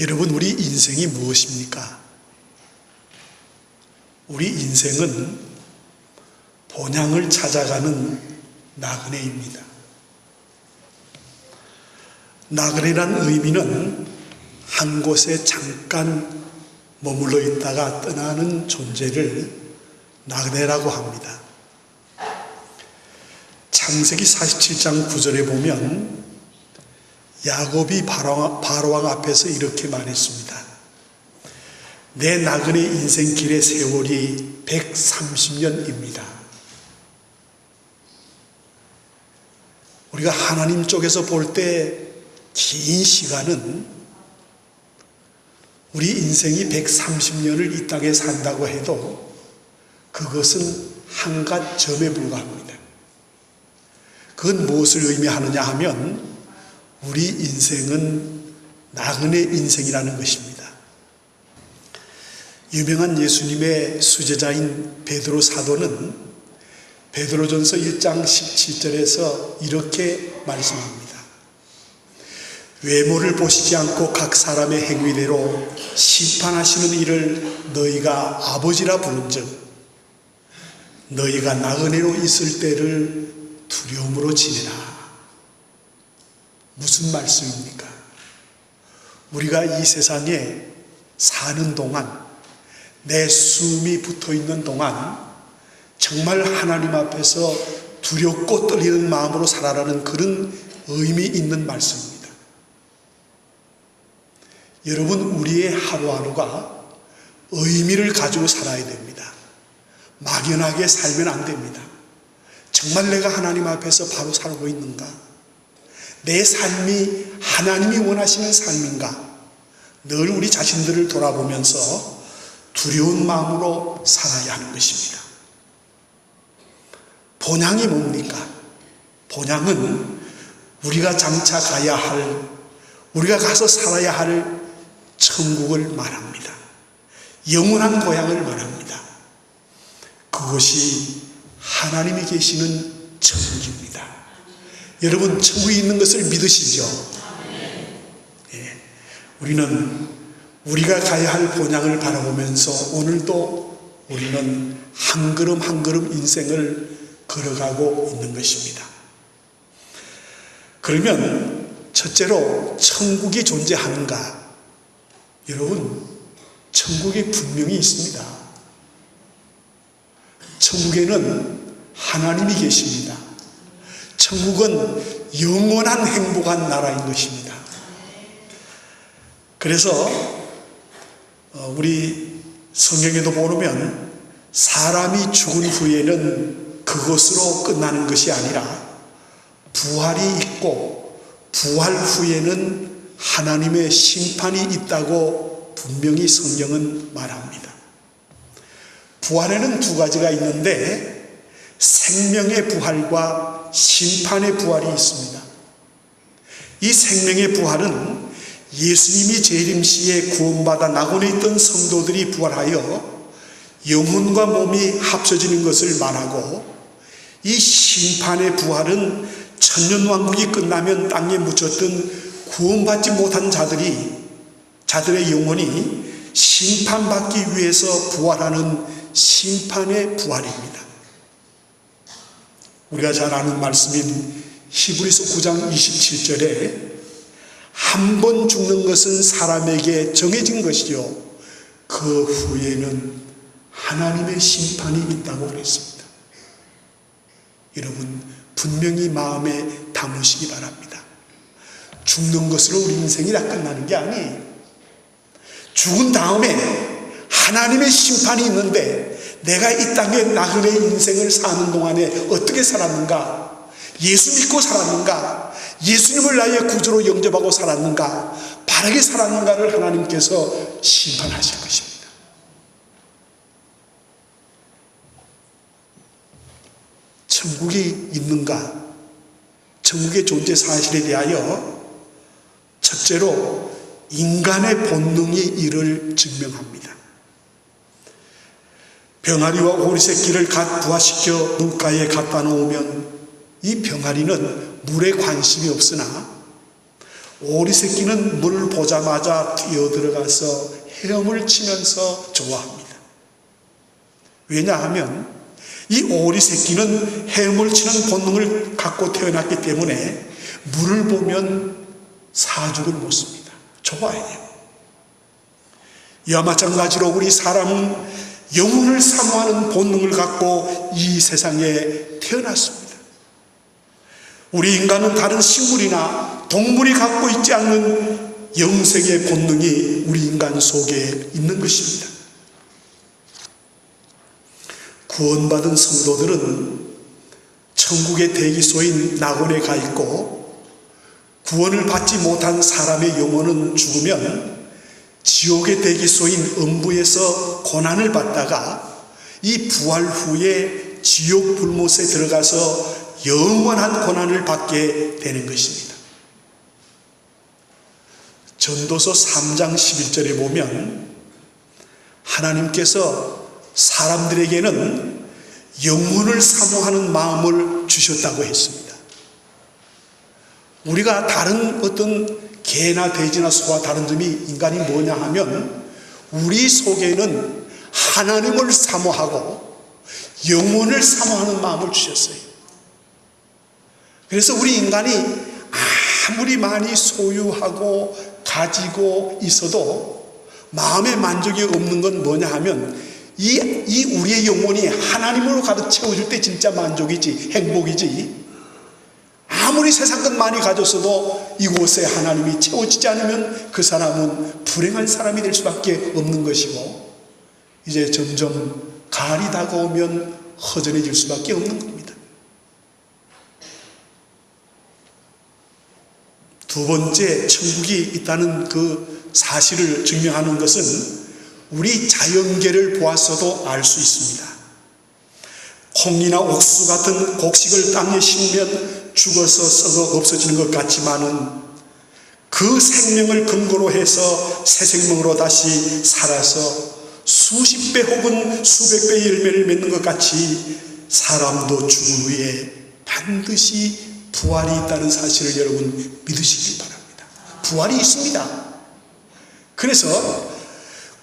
여러분, 우리 인생이 무엇입니까? 우리 인생은 본향을 찾아가는 나그네입니다. 나그네란 의미는 한 곳에 잠깐 머물러 있다가 떠나는 존재를 나그네라고 합니다. 창세기 47장 9절에 보면 야곱이 바로왕 앞에서 이렇게 말했습니다. 내 나그네 인생길의 세월이 130년입니다. 우리가 하나님 쪽에서 볼 때 긴 시간은 우리 인생이 130년을 이 땅에 산다고 해도 그것은 한갓 점에 불과합니다. 그건 무엇을 의미하느냐 하면 우리 인생은 나그네 인생이라는 것입니다. 유명한 예수님의 수제자인 베드로 사도는 베드로전서 1장 17절에서 이렇게 말씀합니다. 외모를 보시지 않고 각 사람의 행위대로 심판하시는 이를 너희가 아버지라 부른즉 너희가 나그네로 있을 때를 두려움으로 지내라. 무슨 말씀입니까? 우리가 이 세상에 사는 동안, 내 숨이 붙어있는 동안 정말 하나님 앞에서 두렵고 떨리는 마음으로 살아라는 그런 의미 있는 말씀입니다. 여러분, 우리의 하루하루가 의미를 가지고 살아야 됩니다. 막연하게 살면 안 됩니다. 정말 내가 하나님 앞에서 바로 살고 있는가? 내 삶이 하나님이 원하시는 삶인가? 늘 우리 자신들을 돌아보면서 두려운 마음으로 살아야 하는 것입니다. 본향이 뭡니까? 본향은 우리가 장차 가야 할, 우리가 가서 살아야 할 천국을 말합니다. 영원한 고향을 말합니다. 그것이 하나님이 계시는 천국입니다. 여러분, 천국에 있는 것을 믿으시죠? 예, 우리는 우리가 가야 할 본향을 바라보면서 오늘도 우리는 한 걸음 한 걸음 인생을 걸어가고 있는 것입니다. 그러면 첫째로 천국이 존재하는가? 여러분, 천국이 분명히 있습니다. 천국에는 하나님이 계십니다. 천국은 영원한 행복한 나라인 것입니다. 그래서 우리 성경에도 보면 사람이 죽은 후에는 그것으로 끝나는 것이 아니라 부활이 있고 부활 후에는 하나님의 심판이 있다고 분명히 성경은 말합니다. 부활에는 두 가지가 있는데 생명의 부활과 심판의 부활이 있습니다. 이 생명의 부활은 예수님이 재림시에 구원받아 낙원에 있던 성도들이 부활하여 영혼과 몸이 합쳐지는 것을 말하고, 이 심판의 부활은 천년왕국이 끝나면 땅에 묻혔던 구원받지 못한 자들의 영혼이 심판받기 위해서 부활하는 심판의 부활입니다. 우리가 잘 아는 말씀인 히브리서 9장 27절에 한 번 죽는 것은 사람에게 정해진 것이요 그 후에는 하나님의 심판이 있다고 그랬습니다. 여러분, 분명히 마음에 담으시기 바랍니다. 죽는 것으로 우리 인생이 다 끝나는 게 아니에요. 죽은 다음에 하나님의 심판이 있는데 내가 이 땅에 나그네 인생을 사는 동안에 어떻게 살았는가? 예수 믿고 살았는가? 예수님을 나의 구주로 영접하고 살았는가? 바르게 살았는가를 하나님께서 심판하실 것입니다. 천국이 있는가? 천국의 존재 사실에 대하여 첫째로 인간의 본능이 이를 증명합니다. 병아리와 오리새끼를 갓 부화시켜 물가에 갖다 놓으면 이 병아리는 물에 관심이 없으나 오리 새끼는 물을 보자마자 뛰어들어가서 헤엄을 치면서 좋아합니다. 왜냐하면 이 오리 새끼는 헤엄을 치는 본능을 갖고 태어났기 때문에 물을 보면 사죽을 묻습니다. 좋아해요. 이와 마찬가지로 우리 사람은 영혼을 사모하는 본능을 갖고 이 세상에 태어났습니다. 우리 인간은 다른 식물이나 동물이 갖고 있지 않는 영생의 본능이 우리 인간 속에 있는 것입니다. 구원받은 성도들은 천국의 대기소인 낙원에 가 있고, 구원을 받지 못한 사람의 영혼은 죽으면 지옥의 대기소인 음부에서 고난을 받다가 이 부활 후에 지옥 불못에 들어가서 영원한 고난을 받게 되는 것입니다. 전도서 3장 11절에 보면 하나님께서 사람들에게는 영혼을 사모하는 마음을 주셨다고 했습니다. 우리가 다른 어떤 개나 돼지나 소와 다른 점이 인간이 뭐냐 하면 우리 속에는 하나님을 사모하고 영혼을 사모하는 마음을 주셨어요. 그래서 우리 인간이 아무리 많이 소유하고 가지고 있어도 마음의 만족이 없는 건 뭐냐 하면 이 우리의 영혼이 하나님으로 가득 채워줄 때 진짜 만족이지, 행복이지, 아무리 세상 것 많이 가졌어도 이곳에 하나님이 채워지지 않으면 그 사람은 불행한 사람이 될 수밖에 없는 것이고, 이제 점점 가을이 다가오면 허전해질 수밖에 없는 겁니다. 두 번째, 천국이 있다는 그 사실을 증명하는 것은 우리 자연계를 보았어도 알 수 있습니다. 콩이나 옥수 같은 곡식을 땅에 심으면 죽어서 썩어 없어지는 것 같지만은 그 생명을 근거로 해서 새 생명으로 다시 살아서 수십 배 혹은 수백 배의 열매를 맺는 것 같이 사람도 죽은 후에 반드시 부활이 있다는 사실을 여러분 믿으시기 바랍니다. 부활이 있습니다. 그래서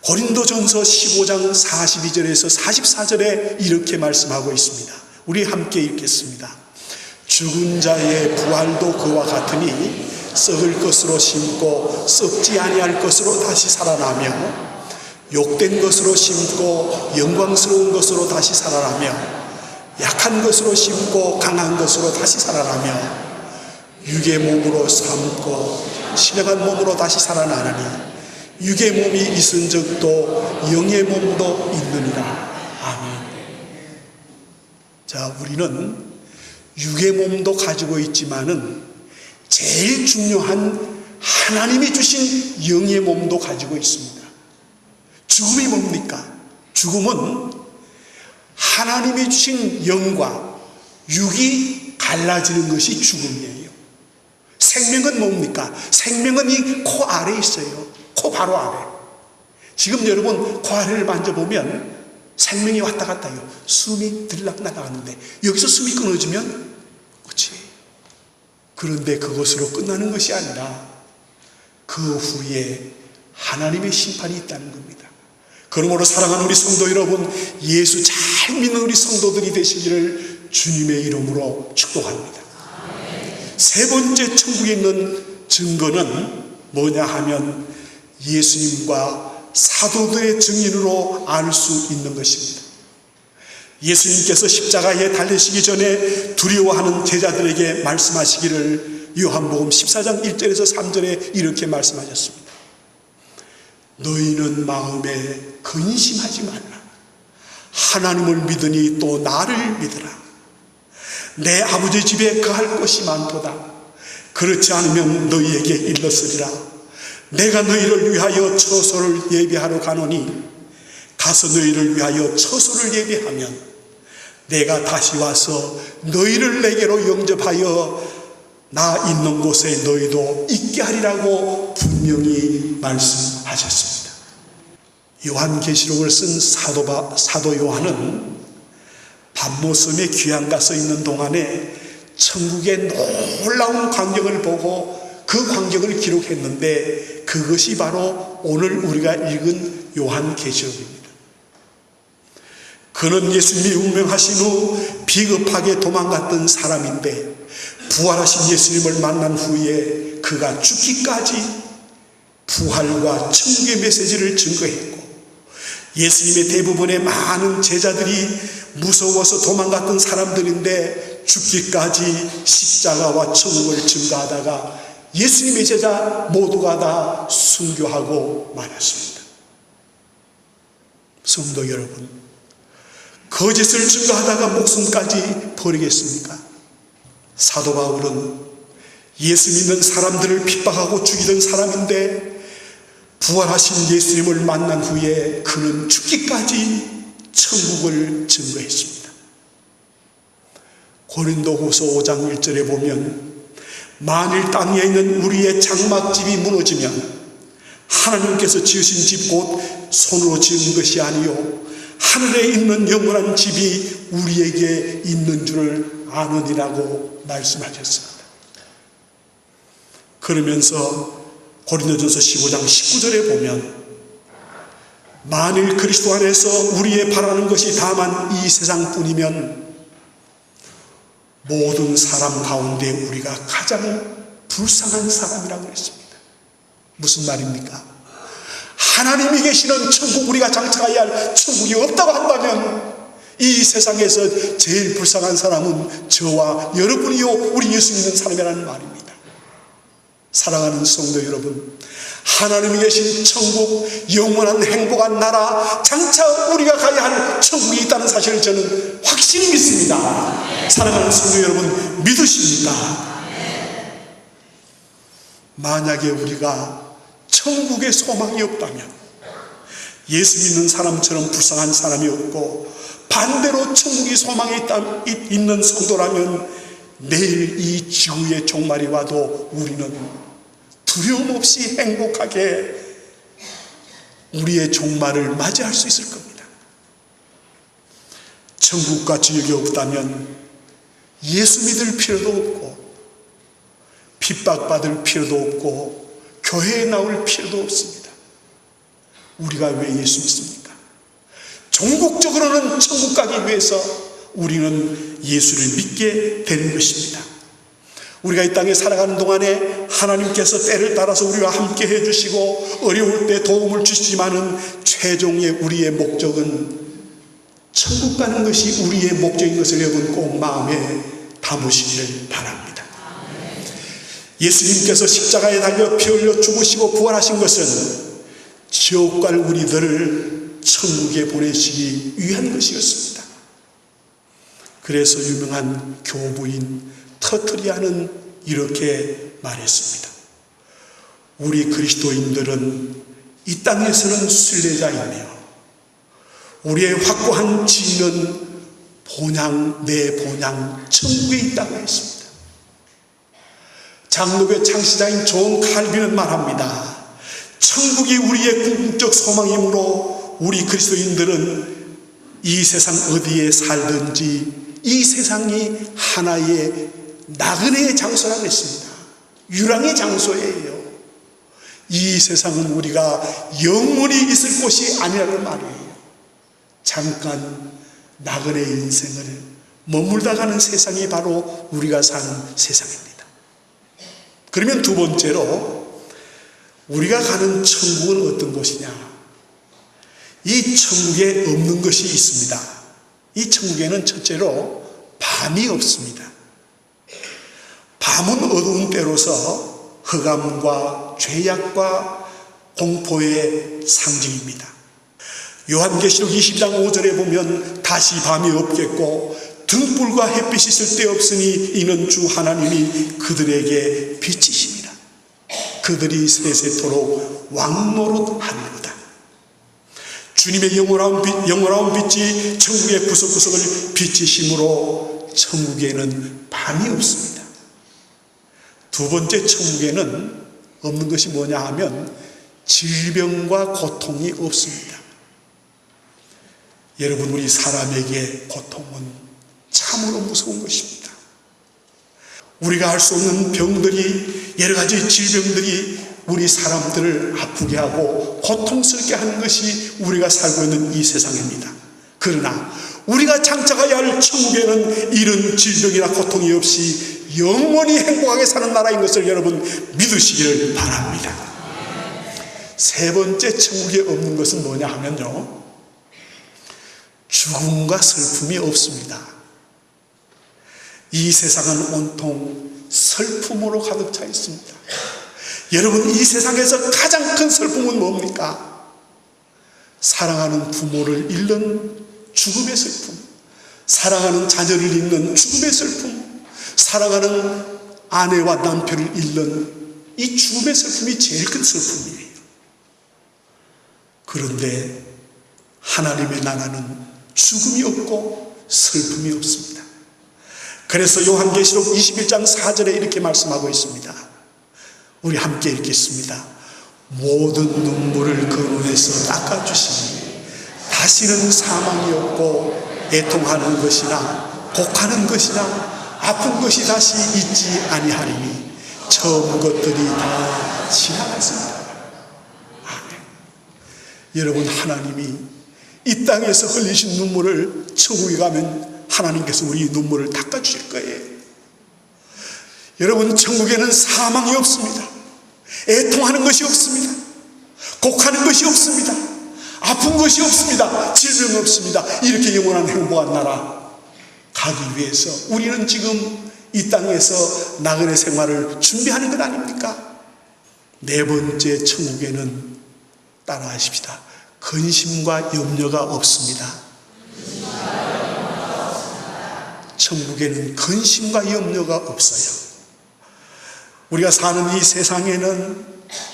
고린도전서 15장 42절에서 44절에 이렇게 말씀하고 있습니다. 우리 함께 읽겠습니다. 죽은 자의 부활도 그와 같으니 썩을 것으로 심고 썩지 아니할 것으로 다시 살아나며, 욕된 것으로 심고 영광스러운 것으로 다시 살아나며, 약한 것으로 심고 강한 것으로 다시 살아나며, 육의 몸으로 삼고 신령한 몸으로 다시 살아나느니 육의 몸이 있은 적도 영의 몸도 있느니라. 아멘. 자, 우리는 육의 몸도 가지고 있지만은 제일 중요한 하나님이 주신 영의 몸도 가지고 있습니다. 죽음이 뭡니까? 죽음은 하나님이 주신 영과 육이 갈라지는 것이 죽음이에요. 생명은 뭡니까? 생명은 이 코 아래에 있어요. 코 바로 아래. 지금 여러분 코 아래를 만져보면 생명이 왔다 갔다 해요. 숨이 들락날락하는데 여기서 숨이 끊어지면 그렇지. 그런데 그것으로 끝나는 것이 아니라 그 후에 하나님의 심판이 있다는 겁니다. 그러므로 사랑하는 우리 성도 여러분, 예수 잘 믿는 우리 성도들이 되시기를 주님의 이름으로 축복합니다. 세 번째 천국에 있는 증거는 뭐냐 하면 예수님과 사도들의 증인으로 알 수 있는 것입니다. 예수님께서 십자가에 달리시기 전에 두려워하는 제자들에게 말씀하시기를 요한복음 14장 1절에서 3절에 이렇게 말씀하셨습니다. 너희는 마음에 근심하지 말라. 하나님을 믿으니 또 나를 믿으라. 내 아버지 집에 거할 곳이 많도다. 그렇지 않으면 너희에게 일렀으리라. 내가 너희를 위하여 처소를 예비하러 가노니 가서 너희를 위하여 처소를 예비하면 내가 다시 와서 너희를 내게로 영접하여 나 있는 곳에 너희도 있게 하리라고 분명히 말씀하셨습니다. 요한계시록을 쓴 사도 요한은 patmos섬에 귀양 가서 있는 동안에 천국의 놀라운 광경을 보고 그 광경을 기록했는데 그것이 바로 오늘 우리가 읽은 요한계시록입니다. 그는 예수님이 운명하신 후 비겁하게 도망갔던 사람인데 부활하신 예수님을 만난 후에 그가 죽기까지 부활과 천국의 메시지를 증거했고, 예수님의 대부분의 많은 제자들이 무서워서 도망갔던 사람들인데 죽기까지 십자가와 천국을 증거하다가 예수님의 제자 모두가 다 순교하고 말았습니다. 성도 여러분, 거짓을 증거하다가 목숨까지 버리겠습니까? 사도 바울은 예수 믿는 사람들을 핍박하고 죽이던 사람인데 부활하신 예수님을 만난 후에 그는 죽기까지 천국을 증거했습니다. 고린도후서 5장 1절에 보면 만일 땅 위에 있는 우리의 장막집이 무너지면 하나님께서 지으신 집 곧 손으로 지은 것이 아니요 하늘에 있는 영원한 집이 우리에게 있는 줄을 아느니라고 말씀하셨습니다. 그러면서 고린도전서 15장 19절에 보면 만일 그리스도 안에서 우리의 바라는 것이 다만 이 세상뿐이면 모든 사람 가운데 우리가 가장 불쌍한 사람이라고 했습니다. 무슨 말입니까? 하나님이 계시는 천국, 우리가 장착해야 할 천국이 없다고 한다면 이 세상에서 제일 불쌍한 사람은 저와 여러분이요 우리 예수 믿는 사람이라는 말입니다. 사랑하는 성도 여러분, 하나님이 계신 천국, 영원한 행복한 나라, 장차 우리가 가야 할 천국이 있다는 사실을 저는 확실히 믿습니다. 사랑하는 성도 여러분, 믿으십니까? 만약에 우리가 천국에 소망이 없다면, 예수 믿는 사람처럼 불쌍한 사람이 없고 반대로 천국이 소망이 있는 성도라면 내일 이 지구의 종말이 와도 우리는 두려움 없이 행복하게 우리의 종말을 맞이할 수 있을 겁니다. 천국과 지옥이 없다면 예수 믿을 필요도 없고 핍박받을 필요도 없고 교회에 나올 필요도 없습니다. 우리가 왜 예수 믿습니까? 종국적으로는 천국 가기 위해서 우리는 예수를 믿게 되는 것입니다. 우리가 이 땅에 살아가는 동안에 하나님께서 때를 따라서 우리와 함께 해주시고 어려울 때 도움을 주시지만은 최종의 우리의 목적은 천국 가는 것이 우리의 목적인 것을 여러분 꼭 마음에 담으시기를 바랍니다. 예수님께서 십자가에 달려 피 흘려 죽으시고 부활하신 것은 지옥 갈 우리들을 천국에 보내시기 위한 것이었습니다. 그래서 유명한 교부인 터트리아는 이렇게 말했습니다. 우리 그리스도인들은 이 땅에서는 순례자이며 우리의 확고한 지는 본향, 내 본향 천국에 있다고 했습니다. 장로교 창시자인 존 칼빈은 말합니다. 천국이 우리의 궁극적 소망이므로 우리 그리스도인들은 이 세상 어디에 살든지 이 세상이 하나의 나그네의 장소라고 했습니다. 유랑의 장소예요. 이 세상은 우리가 영원히 있을 곳이 아니라는 말이에요. 잠깐 나그네 인생을 머물다 가는 세상이 바로 우리가 사는 세상입니다. 그러면 두 번째로 우리가 가는 천국은 어떤 곳이냐? 이 천국에 없는 것이 있습니다. 이 천국에는 첫째로 밤이 없습니다. 밤은 어두운 때로서 흑암과 죄악과 공포의 상징입니다. 요한계시록 20장 5절에 보면 다시 밤이 없겠고 등불과 햇빛이 쓸데없으니 이는 주 하나님이 그들에게 빛이십니다. 그들이 세세토록 왕노릇하리로다. 주님의 영원한 빛이 천국의 구석구석을 비치심으로 천국에는 밤이 없습니다. 두 번째, 천국에는 없는 것이 뭐냐 하면 질병과 고통이 없습니다. 여러분, 우리 사람에게 고통은 참으로 무서운 것입니다. 우리가 알 수 없는 병들이, 여러 가지 질병들이 우리 사람들을 아프게 하고 고통스럽게 하는 것이 우리가 살고 있는 이 세상입니다. 그러나 우리가 장차가야 할 천국에는 이런 질병이나 고통이 없이 영원히 행복하게 사는 나라인 것을 여러분 믿으시기를 바랍니다. 세 번째 천국에 없는 것은 뭐냐 하면요, 죽음과 슬픔이 없습니다. 이 세상은 온통 슬픔으로 가득 차 있습니다. 여러분, 이 세상에서 가장 큰 슬픔은 뭡니까? 사랑하는 부모를 잃는 죽음의 슬픔, 사랑하는 자녀를 잃는 죽음의 슬픔, 사랑하는 아내와 남편을 잃는 이 죽음의 슬픔이 제일 큰 슬픔이에요. 그런데 하나님의 나라는 죽음이 없고 슬픔이 없습니다. 그래서 요한계시록 21장 4절에 이렇게 말씀하고 있습니다. 우리 함께 읽겠습니다. 모든 눈물을 그 눈에서 닦아주시니 다시는 사망이 없고 애통하는 것이나 곡하는 것이나 아픈 것이 다시 있지 아니하리니 처음 것들이 다 지나갔습니다. 아멘. 여러분, 하나님이 이 땅에서 흘리신 눈물을 천국에 가면 하나님께서 우리 눈물을 닦아주실 거예요. 여러분, 천국에는 사망이 없습니다. 애통하는 것이 없습니다. 곡하는 것이 없습니다. 아픈 것이 없습니다. 질병이 없습니다. 이렇게 영원한 행복한 나라 가기 위해서 우리는 지금 이 땅에서 나그네 생활을 준비하는 것 아닙니까? 네 번째 천국에는 따라하십시다. 근심과 염려가 없습니다. 천국에는 근심과 염려가 없어요. 우리가 사는 이 세상에는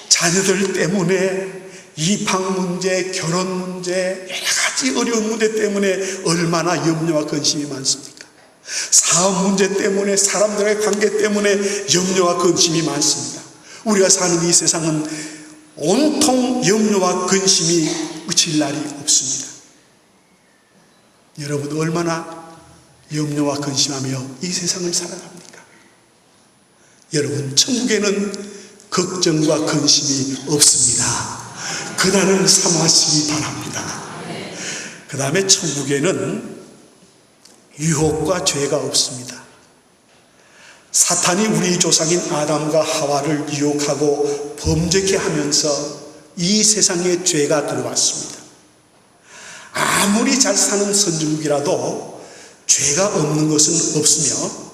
자녀들 때문에 입학 문제, 결혼 문제, 여러 가지 어려운 문제 때문에 얼마나 염려와 근심이 많습니까? 사업 문제 때문에, 사람들의 관계 때문에 염려와 근심이 많습니다. 우리가 사는 이 세상은 온통 염려와 근심이 그칠 날이 없습니다. 여러분, 얼마나 염려와 근심하며 이 세상을 살아갑니까? 여러분, 천국에는 걱정과 근심이 없습니다. 그날을 사모하시기 바랍니다. 그 다음에 천국에는 유혹과 죄가 없습니다. 사탄이 우리 조상인 아담과 하와를 유혹하고 범죄케 하면서 이 세상에 죄가 들어왔습니다. 아무리 잘 사는 선진국이라도 죄가 없는 것은 없으며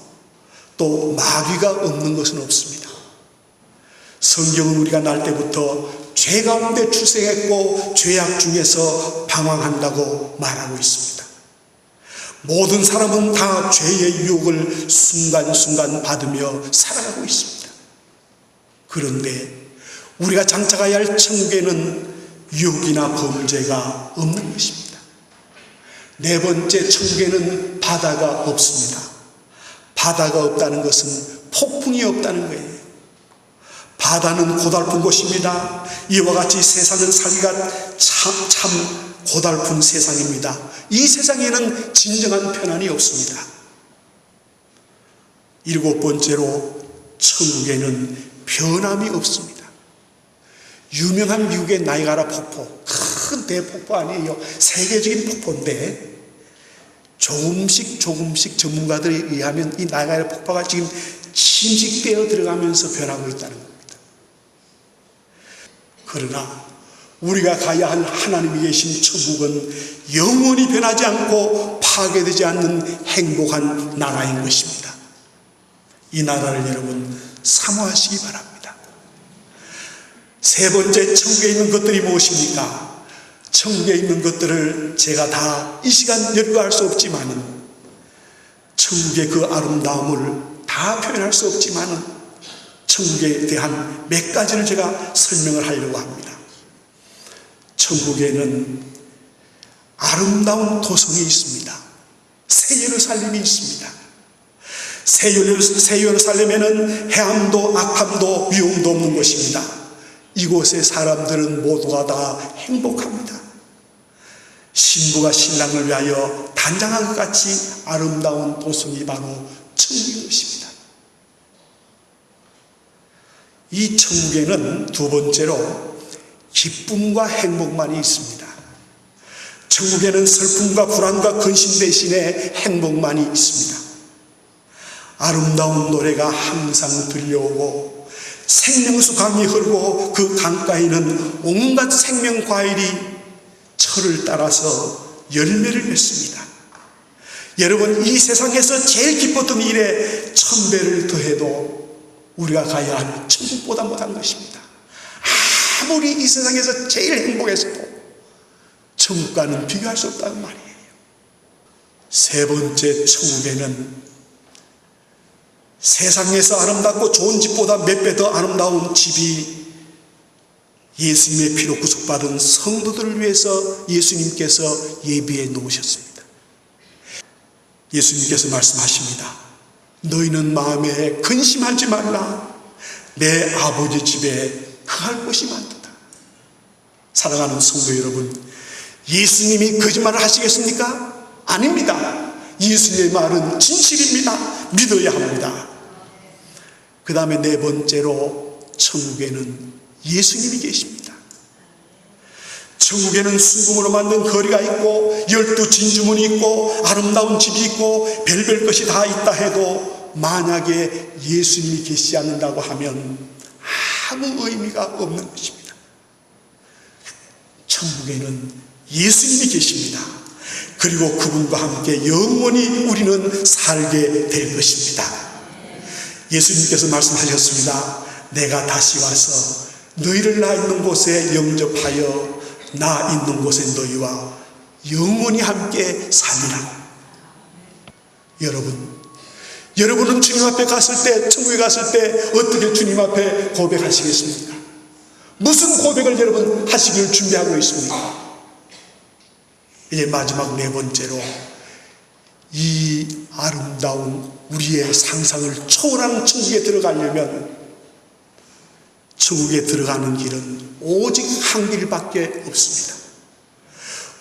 또 마귀가 없는 것은 없습니다. 성경은 우리가 날 때부터 죄 가운데 출생했고 죄악 중에서 방황한다고 말하고 있습니다. 모든 사람은 다 죄의 유혹을 순간순간 받으며 살아가고 있습니다. 그런데 우리가 장차가야 할 천국에는 유혹이나 범죄가 없는 것입니다. 네 번째, 천국에는 바다가 없습니다. 바다가 없다는 것은 폭풍이 없다는 거예요. 바다는 고달픈 곳입니다. 이와 같이 세상은 살기가 참 고달픈 세상입니다. 이 세상에는 진정한 편안이 없습니다. 일곱 번째로, 천국에는 변함이 없습니다. 유명한 미국의 나이아가라 폭포, 큰 대폭포 아니에요. 세계적인 폭포인데 조금씩 전문가들에 의하면 이 나이아가라 폭포가 지금 침식되어 들어가면서 변하고 있다는 겁니다. 그러나 우리가 가야 할 하나님이 계신 천국은 영원히 변하지 않고 파괴되지 않는 행복한 나라인 것입니다. 이 나라를 여러분 사모하시기 바랍니다. 세 번째, 천국에 있는 것들이 무엇입니까? 천국에 있는 것들을 제가 다 이 시간 열거할 수 없지만은, 천국의 그 아름다움을 다 표현할 수 없지만은 천국에 대한 몇 가지를 제가 설명을 하려고 합니다. 천국에는 아름다운 도성이 있습니다. 새 예루살렘이 있습니다. 새 예루살렘에는 해함도 악함도 위험도 없는 곳입니다. 이곳의 사람들은 모두가 다 행복합니다. 신부가 신랑을 위하여 단장한 것 같이 아름다운 도성이 바로 천국인 것입니다. 이 천국에는 두 번째로 기쁨과 행복만이 있습니다. 천국에는 슬픔과 불안과 근심 대신에 행복만이 있습니다. 아름다운 노래가 항상 들려오고 생명수 강이 흐르고 그 강가에는 온갖 생명 과일이 철을 따라서 열매를 맺습니다. 여러분, 이 세상에서 제일 기뻤던 일에 1000배를 더해도 우리가 가야 할 천국보다 못한 것입니다. 아무리 이 세상에서 제일 행복했어도 천국과는 비교할 수 없다는 말이에요. 세 번째, 천국에는 세상에서 아름답고 좋은 집보다 몇 배 더 아름다운 집이 예수님의 피로 구속받은 성도들을 위해서 예수님께서 예비해 놓으셨습니다. 예수님께서 말씀하십니다. 너희는 마음에 근심하지 말라. 내 아버지 집에 거할 것이 많도다. 사랑하는 성도 여러분, 예수님이 거짓말을 하시겠습니까? 아닙니다. 예수님의 말은 진실입니다. 믿어야 합니다. 그 다음에 네 번째로 천국에는 예수님이 계십니다. 천국에는 순금으로 만든 거리가 있고 12 진주문이 있고 아름다운 집이 있고 별별 것이 다 있다 해도 만약에 예수님이 계시지 않는다고 하면 아무 의미가 없는 것입니다. 천국에는 예수님이 계십니다. 그리고 그분과 함께 영원히 우리는 살게 될 것입니다. 예수님께서 말씀하셨습니다. 내가 다시 와서 너희를 나 있는 곳에 영접하여 나 있는 곳에 너희와 영원히 함께 살리라. 여러분은 주님 앞에 갔을 때, 천국에 갔을 때 어떻게 주님 앞에 고백하시겠습니까? 무슨 고백을 여러분 하시기를 준비하고 있습니까? 이제 마지막 네 번째로 이 아름다운 우리의 상상을 초월한 천국에 들어가려면 천국에 들어가는 길은 오직 한 길밖에 없습니다.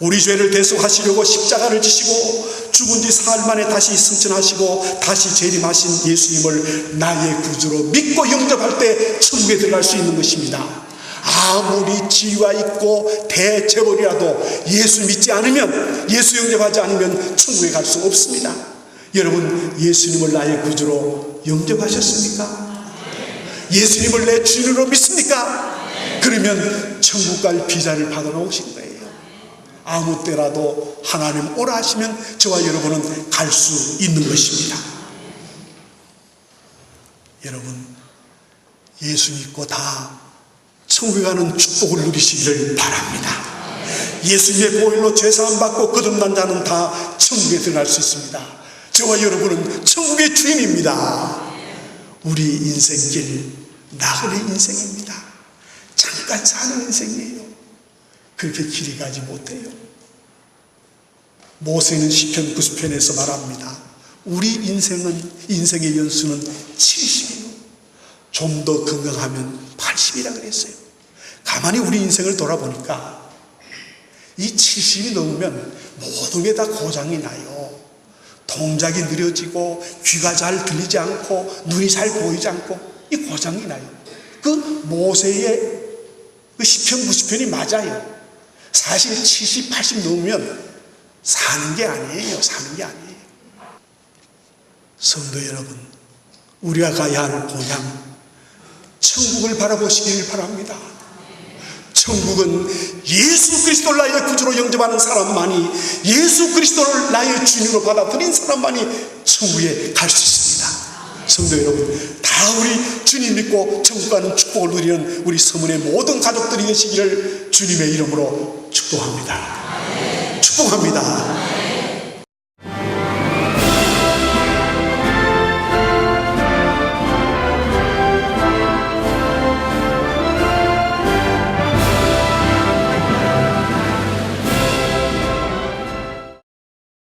우리 죄를 대속하시려고 십자가를 지시고 죽은 지 사흘 만에 다시 승천하시고 다시 재림하신 예수님을 나의 구주로 믿고 영접할 때 천국에 들어갈 수 있는 것입니다. 아무리 지위가 있고 대재벌이라도 예수 믿지 않으면, 예수 영접하지 않으면 천국에 갈 수 없습니다. 여러분, 예수님을 나의 구주로 영접하셨습니까? 예수님을 내 주인으로 믿습니까? 그러면 천국 갈 비자를 받아 놓으신 거예요. 아무 때라도 하나님 오라 하시면 저와 여러분은 갈 수 있는 것입니다. 여러분, 예수 믿고 다 천국에 가는 축복을 누리시기를 바랍니다. 예수님의 보혈로 죄사함 받고 거듭난 자는 다 천국에 들어갈 수 있습니다. 저와 여러분은 천국의 주인입니다. 우리 인생길 나그네 인생입니다. 잠깐 사는 인생이에요. 그렇게 길이 가지 못해요. 모세는 시편 90편에서 말합니다. 우리 인생의 연수는 70이에요. 좀 더 건강하면 80이라 그랬어요. 가만히 우리 인생을 돌아보니까 이 70이 넘으면 모든 게 다 고장이 나요. 동작이 느려지고 귀가 잘 들리지 않고 눈이 잘 보이지 않고 이 고장이 나요. 그 모세의 그 시편 90편이 맞아요. 사실 70, 80 넘으면 사는 게 아니에요. 성도 여러분, 우리가 가야 할 고향 천국을 바라보시길 바랍니다. 천국은 예수 그리스도를 나의 구주로 영접하는 사람만이, 예수 그리스도를 나의 주인으로 받아들인 사람만이 천국에 갈 수 있습니다. 성도 여러분, 다 우리 주님 믿고 천국 가는 축복을 누리는 우리 서문의 모든 가족들이 되시기를 주님의 이름으로 축복합니다. 축복합니다.